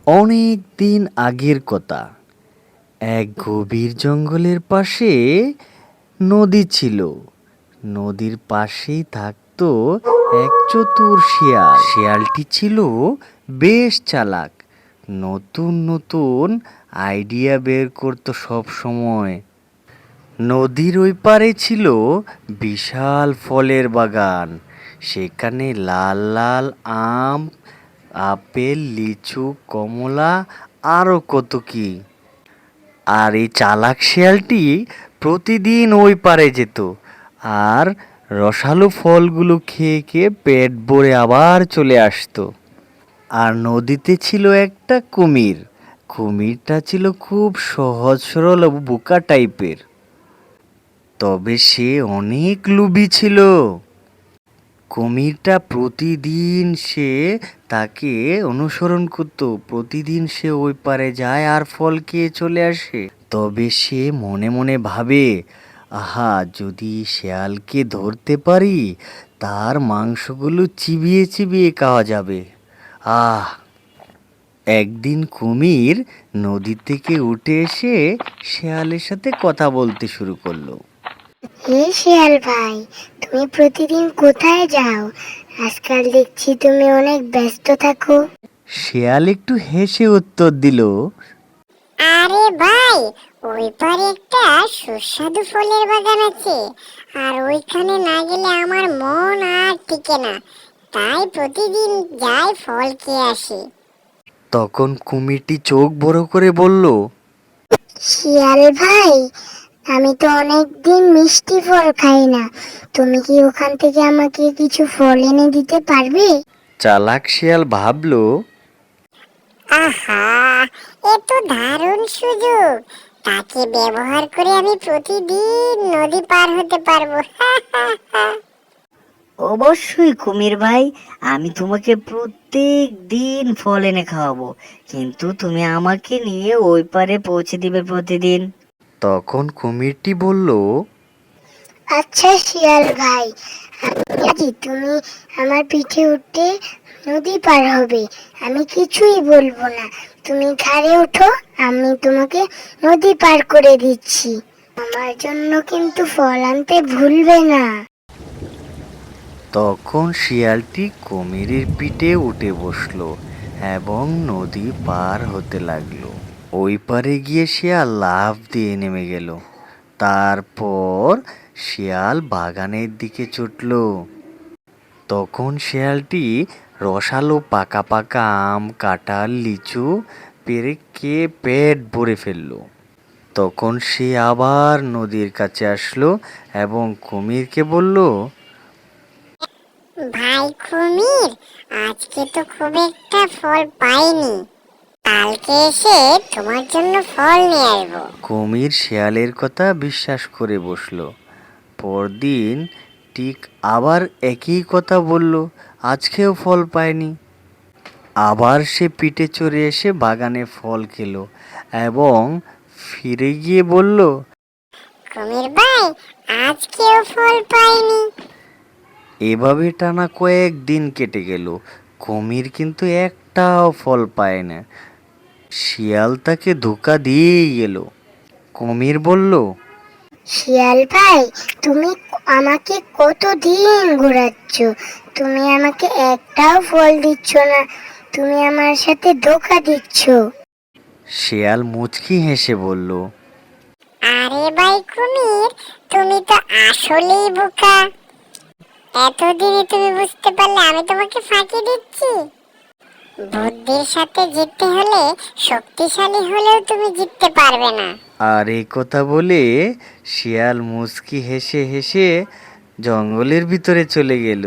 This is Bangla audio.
অনেক দিন আগের কথা। এক গভীর জঙ্গলের পাশে নদী ছিল। নদীর পাশেই থাকতো এক চতুর শিয়াল। শিয়ালটি ছিল বেশ চালাক। নতুন নতুন আইডিয়া বের করতো সব সময়। নদীর ওই পারে ছিল বিশাল ফলের বাগান। সেখানে লাল লাল আম, আপেল, লিচু, কমলা, আরও কত কি। আর এই চালাক শিয়ালটি প্রতিদিন ওই পারে যেত আর রসালো ফলগুলো খেয়ে খেয়ে পেট ভরে আবার চলে আসতো। আর নদীতে ছিল একটা কুমির। কুমিরটা ছিল খুব সহজ সরল ও বোকা টাইপের। তবে সে অনেক লোভী ছিল। কুমিরটা প্রতিদিন সে তাকে অনুসরণ করত। প্রতিদিন সে ওই পারে যায় আর ফল খেয়ে চলে আসে। তবে সে মনে মনে ভাবে, আহা, যদি শেয়ালকে ধরতে পারি তার মাংসগুলো চিবিয়ে চিবিয়ে খাওয়া যাবে। আহ! একদিন কুমির নদী থেকে উঠে এসে শেয়ালের সাথে কথা বলতে শুরু করলো। হে শিয়াল ভাই, তুমি প্রতিদিন কোথায় যাও? আজকাল দেখছি তুমি অনেক ব্যস্ত থাকো। শেয়াল একটু হেসে উত্তর দিল, আরে ভাই, ওই পারে একটা সুস্বাদু ফলের বাগান আছে, আর ওইখানে না গেলে আমার মন আর টিকে না। তাই প্রতিদিন যাই, ফল খেয়ে আসি। তখন কুমিরটি চোখ বড় করে বলল, শিয়াল ভাই, আমি তো অনেক দিন মিষ্টি ফল খাই না। তুমি কি ওখান থেকে আমাকে কিছু ফল এনে দিতে পারবে? চালাক শিয়াল ভাবল, আহা, এ তো দারুণ সুযোগ। তাকে ব্যবহার করে আমি প্রতিদিন নদী পার হতে পারবো। অবশ্যই কুমির ভাই, আমি তোমাকে প্রত্যেক দিন ফল এনে খাওয়াবো, কিন্তু তুমি আমাকে নিয়ে ওই পারে পৌঁছে দিবে প্রতিদিন। তখন কুমিরটি বলল, আচ্ছা শিয়াল ভাই, আমি রাজি। তুমি আমার পিঠে উঠে নদী পার হবে, আমি কিছুই বলবো না। তুমি ঘাড়ে ওঠো, আমি তোমাকে নদী পার করে দিচ্ছি। আমার জন্য কিন্তু ফল আনতে ভুলবে না। তখন শিয়ালটি কুমিরের পিঠে উঠে বসলো এবং নদী পার হতে লাগলো। ওই পারে গিয়ে শিয়াল লাফ দিয়ে নেমে গেল। তারপর শিয়াল বাগানের দিকে ছুটল। তখন শিয়ালটি রসালো পাকা পাকা আম, কাঁঠাল, লিচু পেড়ে খেয়ে পেট ভরে ফেললো। তখন সে আবার নদীর কাছে আসলো এবং কুমিরকে বলল, ভাই কুমির, আজকে তো খুব একটা ফল পাইনি। কালকে এসে তোমার জন্য ফল নিয়ে আসবো। কুমির শিয়ালের কথা বিশ্বাস করে বসলো। পরদিন ঠিক আবার একই কথা বলল। আজকেও ফল পায়নি। আবার সে পিঠে চড়ে এসে বাগানে ফল খেলো এবং ফিরে গিয়ে বলল, কুমির ভাই, আজকেও ফল পাইনি। এভাবে টানা কয়েকদিন কেটে গেল। কুমির কিন্তু একটাও ফল পায় না। শিয়াল তাকে ধোঁকা দিয়েই গেল। কুমির বলল, শিয়াল ভাই, তুমি আমাকে কতদিন ঘোরাচ্ছ, তুমি আমাকে একটাও ফল দিচ্ছ না। তুমি আমার সাথে ধোঁকা দিচ্ছ। শিয়াল মুচকি হেসে বলল, আরে ভাই কুমির, তুমি তো আসলেই বোকা। এতদিনে তুমি বুঝতে পারলে আমি তোমাকে ফাঁকি দিচ্ছি। বুদ্ধির সাথে জিততে হলে শক্তিশালী হলেও তুমি জিততে পারবে না। আর এই কথা বলে শিয়াল মুচকি হেসে হেসে জঙ্গলের ভিতরে চলে গেল।